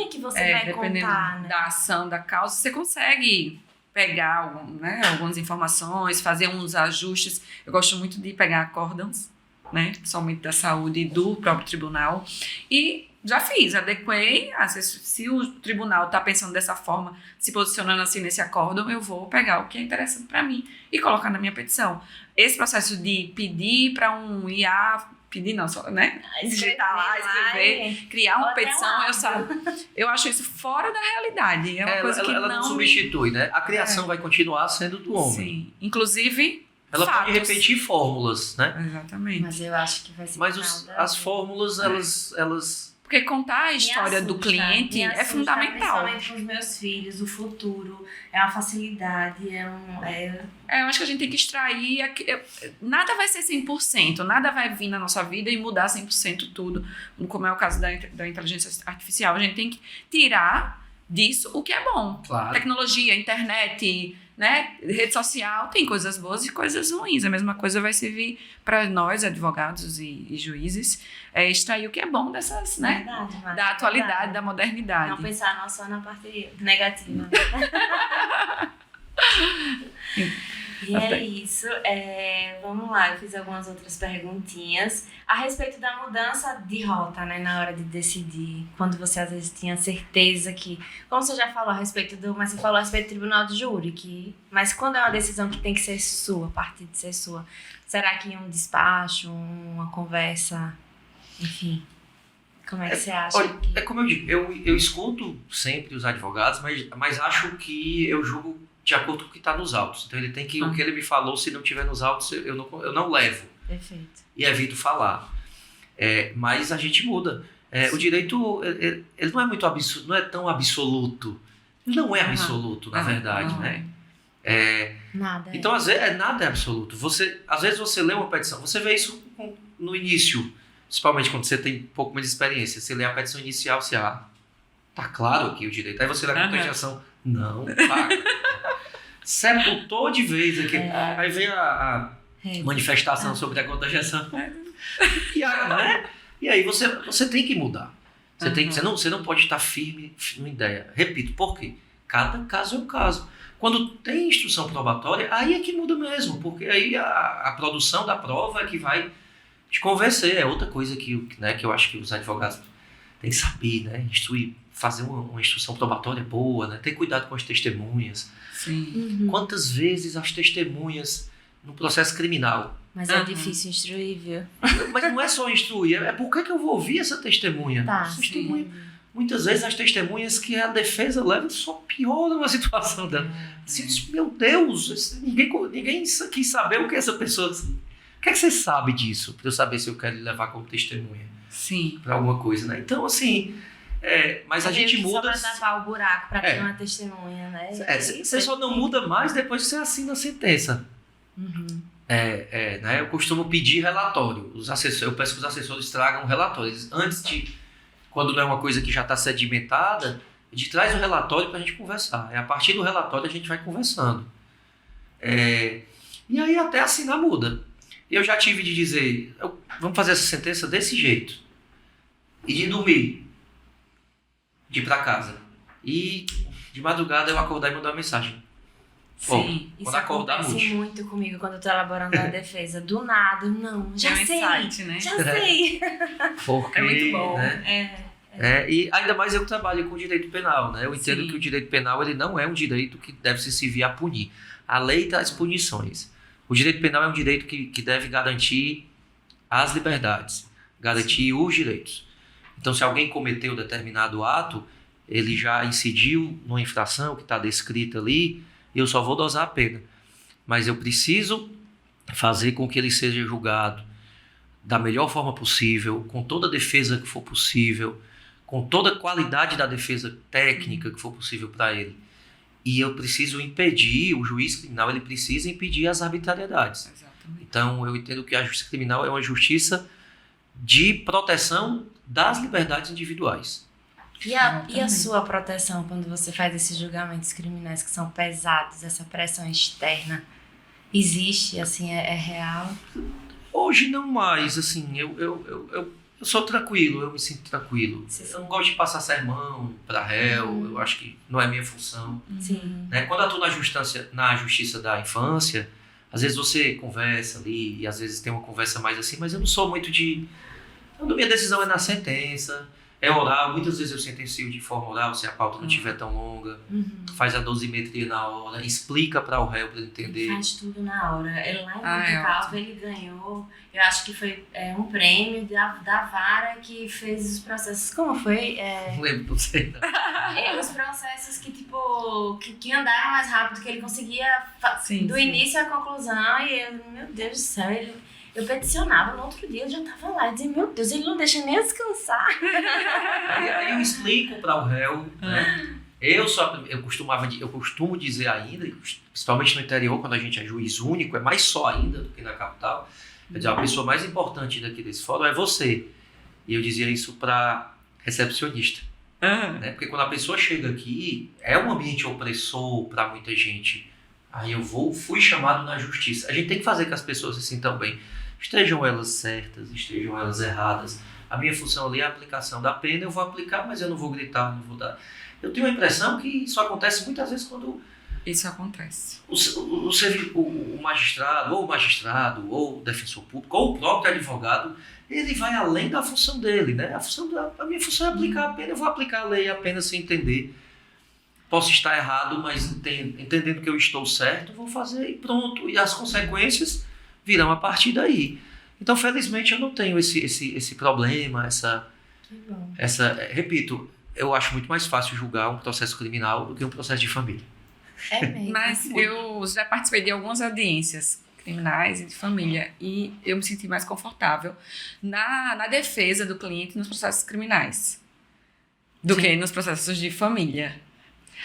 que você vai dependendo contar, né? da ação, da causa, você consegue pegar algumas informações, fazer uns ajustes. Eu gosto muito de pegar acórdãos, né? Principalmente da saúde e do próprio tribunal. E já fiz, adequei. Se o tribunal está pensando dessa forma, se posicionando assim nesse acórdão, eu vou pegar o que é interessante para mim e colocar na minha petição. Esse processo de pedir para um IA, pedir não, só, né? Digitar lá, escrever, criar uma petição, eu acho isso fora da realidade. É uma coisa que ela não substitui, né? A criação vai continuar sendo do homem. Sim, inclusive ela fatos. pode repetir fórmulas, né? Exatamente. Mas eu acho que vai ser... Mas as fórmulas, elas... Porque contar a história do cliente é fundamental. Principalmente com os meus filhos, o futuro, é uma facilidade, eu acho que a gente tem que extrair... Nada vai ser 100%, nada vai vir na nossa vida e mudar 100% tudo, como é o caso da inteligência artificial. A gente tem que tirar disso o que é bom. Claro. Tecnologia, internet, né? Rede social, tem coisas boas e coisas ruins. A mesma coisa vai servir para nós, advogados e juízes, extrair o que é bom dessas, né? Verdade, da atualidade, da modernidade. Não pensar não só na parte negativa. E é isso. Vamos lá, eu fiz algumas outras perguntinhas a respeito da mudança de rota, né, na hora de decidir. Quando você às vezes tinha certeza que, como você já falou a respeito mas você falou a respeito do tribunal de júri, mas quando é uma decisão que tem que ser sua, a partir de ser sua, será que um despacho, uma conversa, enfim, como é que você acha? Olha, é como eu digo, eu escuto sempre os advogados, mas acho que eu julgo de acordo com o que está nos autos. Então ele tem que, o que ele me falou, se não tiver nos autos, eu não levo. Perfeito. E evito falar. Mas a gente muda. O direito, ele não é muito absoluto, não é tão absoluto. Não é absoluto, na verdade, não né? Nada. Então, às vezes, nada é absoluto. Às vezes você lê uma petição, você vê isso no início, principalmente quando você tem um pouco mais de experiência. Você lê a petição inicial, você tá claro aqui o direito. Aí você lê a contestação, não, para. Sepultou de vez aqui. Aí vem a manifestação sobre a contestação. E aí você tem que mudar. Você não pode estar firme numa ideia. Repito, por quê? Cada caso é um caso. Quando tem instrução probatória, aí é que muda mesmo, porque aí a produção da prova é que vai te convencer. É outra coisa que eu acho que os advogados têm que saber, né? Instruir, fazer uma instrução probatória boa, né? Ter cuidado com as testemunhas. Sim. Quantas vezes as testemunhas no processo criminal... Mas é difícil instruir, viu? Mas não é só instruir, é por que eu vou ouvir essa testemunha? Tá, Muitas vezes as testemunhas que a defesa leva só pioram a situação dela. Meu Deus, ninguém quis saber o que essa pessoa... O que é que você sabe disso? Para eu saber se eu quero levar como testemunha. Sim. Para alguma coisa, né? Então, assim... mas a gente muda... Só para tapar o buraco para ter uma testemunha, né? Você só não muda mais depois que você assina a sentença. Né? Eu costumo pedir relatório. Eu peço que os assessores tragam um relatório. Quando não é uma coisa que já está sedimentada, a gente traz o relatório para a gente conversar. A partir do relatório a gente vai conversando. E aí até assinar muda. Eu já tive de dizer, vamos fazer essa sentença desse jeito. E de dormir. De ir para casa. E de madrugada eu acordar e mandar uma mensagem. Sim. Isso acontece muito comigo quando eu tô elaborando a defesa. Do nada, já sei. Insight, né? Já sei. Porque, é muito bom. Né? E ainda mais eu que trabalho com direito penal, né? Eu entendo que o direito penal ele não é um direito que deve se servir a punir. A lei traz punições. O direito penal é um direito que deve garantir as liberdades, garantir os direitos. Então, se alguém cometeu determinado ato, ele já incidiu numa infração que está descrita ali, eu só vou dosar a pena. Mas eu preciso fazer com que ele seja julgado da melhor forma possível, com toda a defesa que for possível, com toda a qualidade da defesa técnica que for possível para ele. E eu preciso impedir, o juiz criminal ele precisa impedir as arbitrariedades. Exatamente. Então, eu entendo que a justiça criminal é uma justiça de proteção das liberdades individuais. E a sua proteção quando você faz esses julgamentos criminais que são pesados, essa pressão externa, existe, assim, é real? Hoje não mais, assim, eu sou tranquilo, eu me sinto tranquilo. Eu não gosto de passar sermão para réu, eu acho que não é minha função. Sim. Né? Quando eu estou na justiça da infância, às vezes você conversa ali, e às vezes tem uma conversa mais assim, mas eu não sou muito de... Minha decisão é na sentença, é oral, muitas vezes eu sentencio de forma oral, se a pauta não estiver tão longa, faz a dosimetria na hora, explica para o réu para ele entender. Ele faz tudo na hora. Ele lá em Monte ele ganhou, eu acho que foi um prêmio da vara que fez os processos. Como foi? Não lembro, não sei. Os processos que, tipo, que andaram mais rápido, que ele conseguia do início à conclusão, e eu, meu Deus do céu, eu peticionava, no outro dia eu já estava lá, e dizia, meu Deus, ele não deixa nem eu descansar. E aí eu explico para o réu, né? Eu costumo dizer ainda, principalmente no interior, quando a gente é juiz único, é mais só ainda do que na capital. Quer dizer, a pessoa mais importante daqui desse fórum é você. E eu dizia isso para recepcionista. Né? Porque quando a pessoa chega aqui, é um ambiente opressor para muita gente. Aí fui chamado na justiça. A gente tem que fazer que as pessoas se sintam bem. Estejam elas certas, estejam elas erradas. A minha função ali é a aplicação da pena, eu vou aplicar, mas eu não vou gritar, não vou dar. Eu tenho a impressão que isso acontece muitas vezes quando... Isso acontece. O magistrado, ou o defensor público, ou o próprio advogado, ele vai além da função dele, né? A minha função é aplicar a pena, eu vou aplicar a lei apenas sem entender. Posso estar errado, mas entendendo que eu estou certo, vou fazer e pronto. E as consequências virão a partir daí. Então, felizmente, eu não tenho esse problema, repito, eu acho muito mais fácil julgar um processo criminal do que um processo de família. É mesmo. Mas eu já participei de algumas audiências criminais e de família, e eu me senti mais confortável na defesa do cliente nos processos criminais do que nos processos de família.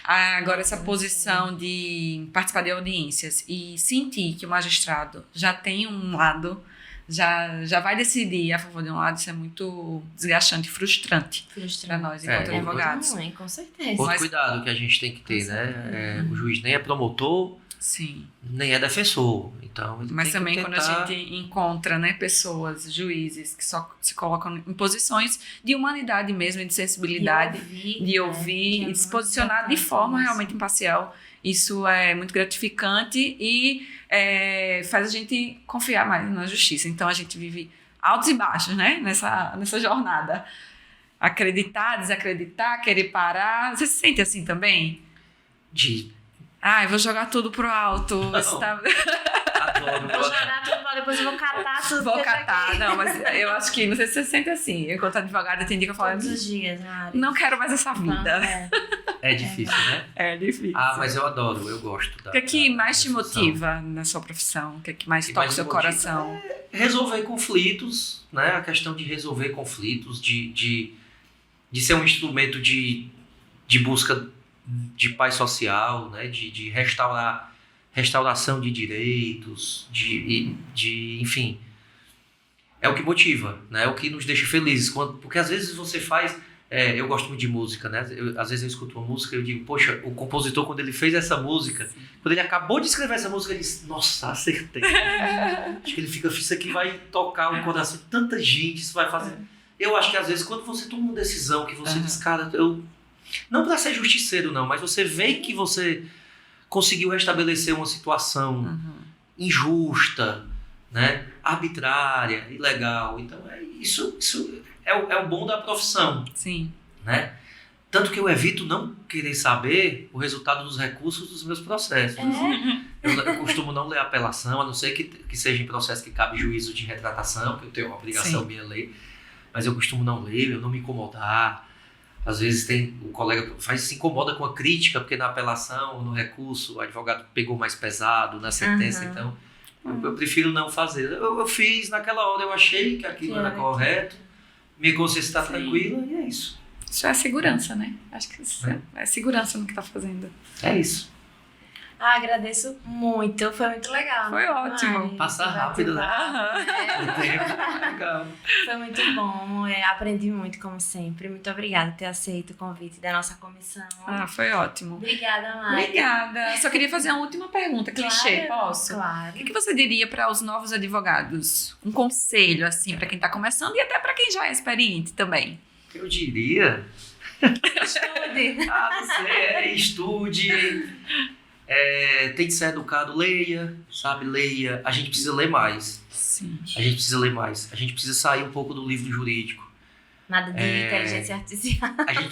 Agora, essa posição de participar de audiências e sentir que o magistrado já tem um lado, já vai decidir a favor de um lado, isso é muito desgastante e frustrante para nós, enquanto advogados. Com certeza. Outro cuidado que a gente tem que ter, né? O juiz nem é promotor, sim, nem é defensor. Então, ele Mas tem também que quando tentar... a gente encontra, né, pessoas, juízes, que só se colocam em posições de humanidade mesmo, de sensibilidade, de ouvir e de se posicionar de forma realmente imparcial, isso é muito gratificante e faz a gente confiar mais na justiça. Então a gente vive altos e baixos, né, nessa jornada. Acreditar, desacreditar, querer parar. Você se sente assim também? Eu vou jogar tudo pro alto. Adoro. Vou jogar tudo, depois eu vou catar tudo. Vou catar, não, mas eu acho que, não sei se você se sente assim. Enquanto advogada, tem dia que eu falo, Todos os dias, Mari. não quero mais essa vida. É difícil, né? É difícil. Mas eu adoro, eu gosto. O que é que mais te motiva na sua profissão? O que é que mais toca o seu coração? Resolver conflitos, né? A questão de resolver conflitos, de ser um instrumento de busca de paz social, né? De restauração de direitos, enfim, é o que motiva, né? É o que nos deixa felizes, porque às vezes você faz, eu gosto muito de música, né? Às vezes eu escuto uma música e eu digo, poxa, o compositor quando ele fez essa música, quando ele acabou de escrever essa música, ele disse, nossa, acertei. Acho que ele fica, isso aqui vai tocar o coração de tanta gente, isso vai fazer... Eu acho que às vezes quando você toma uma decisão que você diz, cara, não para ser justiceiro não, mas você vê que você conseguiu restabelecer uma situação injusta, né? Arbitrária, ilegal. Então, isso é o bom da profissão. Sim. Né? Tanto que eu evito não querer saber o resultado dos recursos dos meus processos. Eu costumo não ler apelação, a não ser que seja em processo que cabe juízo de retratação, que eu tenho uma obrigação minha ler, mas eu costumo não ler, eu não me incomodar. Às vezes tem o colega que se incomoda com a crítica, porque na apelação, no recurso, o advogado pegou mais pesado na sentença, então eu prefiro não fazer. Eu fiz naquela hora, eu achei que aquilo era correto, minha consciência está tranquila e é isso. Isso é a segurança, né? Acho que isso é segurança no que está fazendo. É isso. Agradeço muito, foi muito legal. Foi ótimo. Passar rápido, né? Legal. Foi muito bom, aprendi muito, como sempre. Muito obrigada por ter aceito o convite da nossa comissão. Foi ótimo. Obrigada, Mari. Obrigada. Só queria fazer uma última pergunta, clichê, posso? Claro. O que você diria para os novos advogados? Um conselho, assim, para quem está começando e até para quem já é experiente também. Eu diria... Estude. Não sei, estude... tem que ser educado, leia, sabe? Leia. A gente precisa ler mais. Sim. A gente precisa ler mais. A gente precisa sair um pouco do livro jurídico. Nada de inteligência artificial. A gente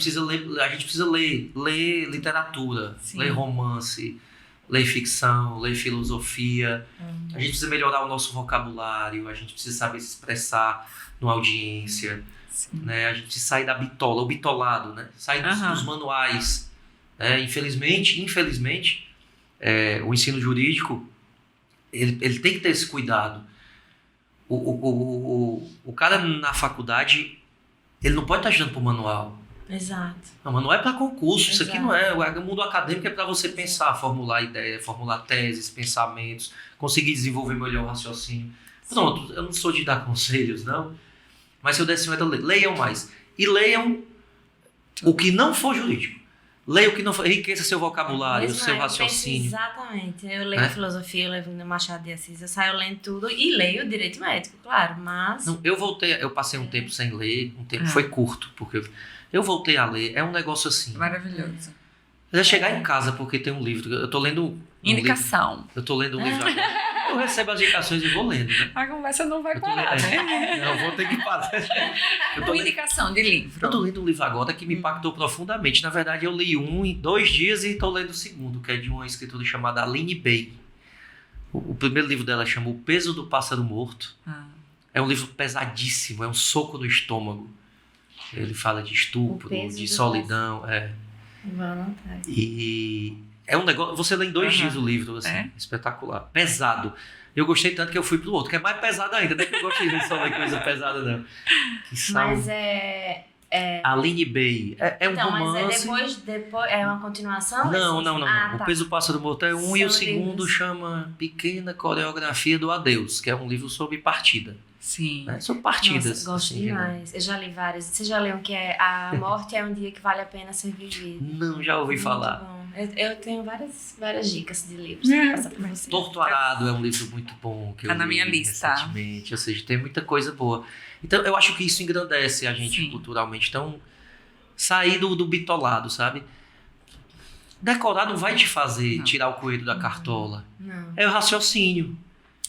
precisa ler literatura, ler romance, ler ficção, ler filosofia. A gente precisa melhorar o nosso vocabulário, a gente precisa saber se expressar numa audiência. Né? A gente sair da bitola, o bitolado, né? Sair dos manuais. Infelizmente, o ensino jurídico ele tem que ter esse cuidado. O cara na faculdade ele não pode estar estudando por manual. Exato. O manual é para concurso. Isso aqui Exato. não é. O mundo acadêmico é para você pensar, formular ideias, formular teses, pensamentos, conseguir desenvolver melhor o raciocínio. Pronto, eu não sou de dar conselhos, não. Mas se eu desse uma, leiam mais. E leiam o que não for jurídico. Leia o que não for, enriqueça seu vocabulário, seu raciocínio. Exatamente. Eu leio filosofia, eu leio Machado de Assis, eu saio lendo tudo e leio direito médico, claro, mas... Não, eu passei um tempo sem ler, foi curto, porque eu voltei a ler, é um negócio assim. Maravilhoso. Eu ia chegar em casa, porque tem um livro, eu tô lendo... Indicação. Eu tô lendo um livro agora. Eu recebo as indicações e vou lendo, né? A conversa não vai parar, né? Não, eu vou ter que parar. Uma indicação de livro. Eu tô lendo um livro agora que me impactou profundamente. Na verdade, eu li um em 2 dias e tô lendo o segundo, que é de uma escritora chamada Aline Bay. O primeiro livro dela chama O Peso do Pássaro Morto. É um livro pesadíssimo, é um soco no estômago. Ele fala de estupro, de solidão. Vou anotar. E é um negócio. Você lê em 2 dias o livro, assim, espetacular. Pesado. Eu gostei tanto que eu fui pro outro, que é mais pesado ainda. Não é que eu gosto de só ler coisa pesada, não. Mas Aline Bay. É um romance. Mas depois é uma continuação? Não. Tá. O Peso do Pássaro Morto é um, e o segundo livros. Chama Pequena Coreografia do Adeus, que é um livro sobre partida. Sim. Né? Sobre partidas. Nossa, gosto assim, demais. Eu já li vários. Você já leu que é A Morte é um Dia que Vale a Pena Ser Vivido? Não, já ouvi falar. Muito bom. Eu tenho várias dicas de livros pra passar pra você. Torturado é um livro muito bom que eu Tá na li minha lista. recentemente. Ou seja, tem muita coisa boa. Então, eu acho que isso engrandece a gente Sim. culturalmente. Então, sair do bitolado, sabe? Decorar não vai te fazer Não. tirar o coelho da cartola. Não. É o raciocínio.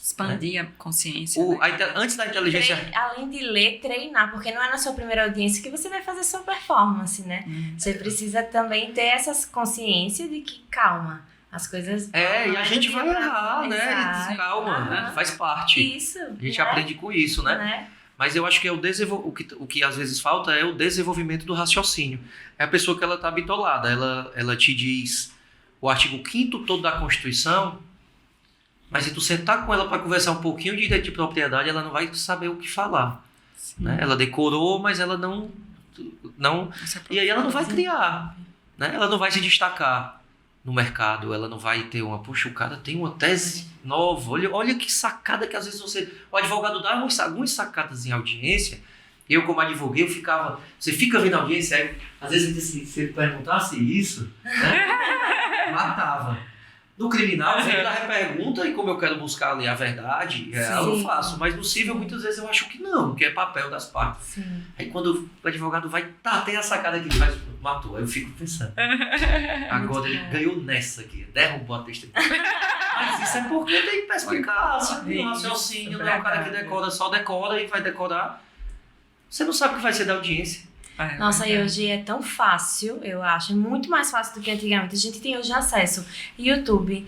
Expandir a consciência. Né? Antes da inteligência... Além de ler, treinar, porque não é na sua primeira audiência que você vai fazer sua performance, né? Você precisa também ter essa consciência de que, calma, as coisas... E a gente vai errar, né? Exato. Calma, né? Faz parte. Isso. A gente aprende com isso, né? Mas eu acho que o que às vezes falta é o desenvolvimento do raciocínio. É a pessoa que ela está bitolada. Ela te diz o artigo 5º todo da Constituição, mas se tu sentar com ela para conversar um pouquinho de direito de propriedade, ela não vai saber o que falar. Né? Ela decorou, mas ela não... E aí ela não vai criar. Né? Ela não vai se destacar no mercado. Ela não vai ter puxa, o cara tem uma tese nova. Olha que sacada que às vezes o advogado dá algumas sacadas em audiência. Eu, como advoguei, você fica vendo a audiência, aí, às vezes se ele perguntasse isso, né? Matava. No criminal, sempre dá repergunta, e como eu quero buscar ali a verdade, eu faço. Mas no civil, muitas vezes, eu acho que não, que é papel das partes. Sim. Aí quando o advogado vai, tem a sacada que ele faz, matou. Aí eu fico pensando. Agora ele ganhou nessa aqui, derrubou a testemunha. Mas isso é porque tem perspicácia, tem raciocínio, não é o cara que decora, só decora e vai decorar. Você não sabe o que vai ser da audiência. Nossa, e hoje é tão fácil, eu acho, é muito mais fácil do que antigamente. A gente tem hoje acesso YouTube,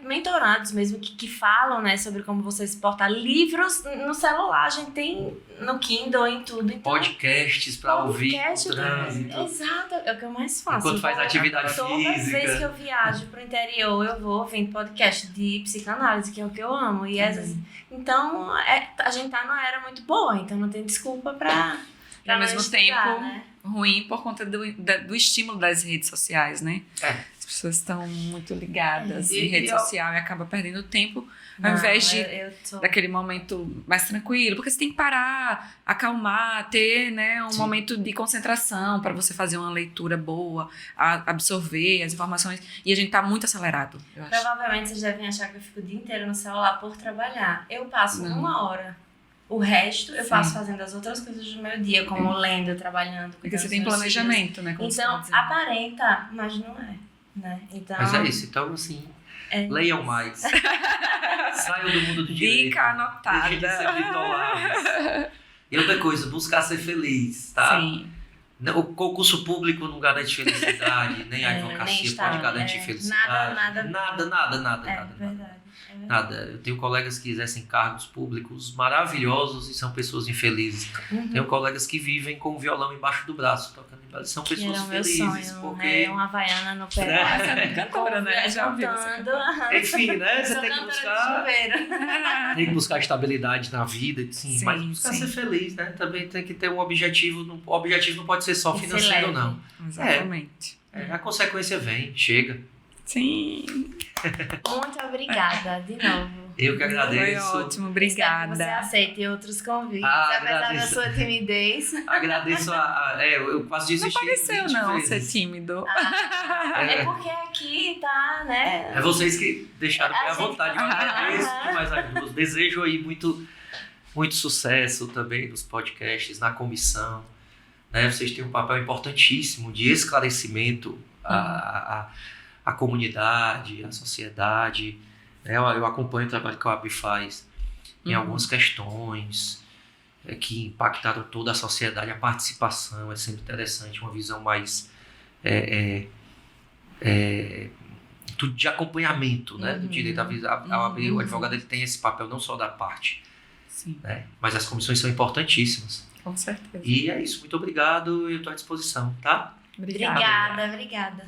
mentorados mesmo que falam, né, sobre como você se portar, livros no celular, a gente tem no Kindle, em tudo. Então, podcasts para ouvir o trânsito. Exato, é o que eu mais faço. Enquanto faz atividade física. Toda vez que eu viajo pro interior, eu vou ouvindo podcast de psicanálise, que é o que eu amo. E então, a gente tá numa era muito boa, então não tem desculpa pra... E ao mesmo tempo, né? ruim por conta do estímulo das redes sociais, né? As pessoas estão muito ligadas em rede social e acaba perdendo tempo ao invés daquele momento mais tranquilo. Porque você tem que parar, acalmar, ter, né, um momento de concentração para você fazer uma leitura boa, absorver as informações. E a gente tá muito acelerado, eu acho. Provavelmente vocês devem achar que eu fico o dia inteiro no celular por trabalhar. Eu passo 1 hora. O resto eu passo fazendo as outras coisas do meu dia, como lendo, trabalhando. Porque você tem planejamento, né? Então, aparenta, mas não é. Né? Então, mas é isso. Então, assim, leiam mais. Saiam do mundo do direito. Dica anotada. Deixem de ser bitolados. E outra coisa, buscar ser feliz, tá? Sim. O concurso público não garante felicidade, nem a advocacia pode garantir felicidade. Nada. É verdade. Nada. Eu tenho colegas que exercem cargos públicos maravilhosos e são pessoas infelizes. Tenho colegas que vivem com o violão embaixo do braço, tocando embaixo. São pessoas felizes. Sonho, porque... uma havaiana no pé. Cantora, né? Já ouviu Enfim, né? Você tem que buscar... Tem que buscar estabilidade na vida, sim, mas buscar ser feliz, né? Também tem que ter um objetivo. O objetivo não pode ser só financeiro, não. Exatamente. A consequência vem, chega. Sim. Muito obrigada, de novo. Eu que agradeço. Foi ótimo, obrigada. Espero que você aceite outros convites, apesar da sua timidez. Agradeço eu quase desisti. Não pareceu, não, vezes. ser tímido. É porque aqui tá, né? É vocês que deixaram bem à vontade. Eu agradeço demais a Deus. Desejo aí muito sucesso também nos podcasts, na comissão. Né? Vocês têm um papel importantíssimo de esclarecimento à comunidade, à sociedade. Eu acompanho o trabalho que a OAB faz em algumas questões que impactaram toda a sociedade. A participação é sempre interessante, uma visão mais tudo de acompanhamento, né, do direito. A OAB, o advogado, ele tem esse papel não só da parte, né, mas as comissões são importantíssimas. Com certeza. E é isso. Muito obrigado. Eu estou à disposição, tá? Obrigada.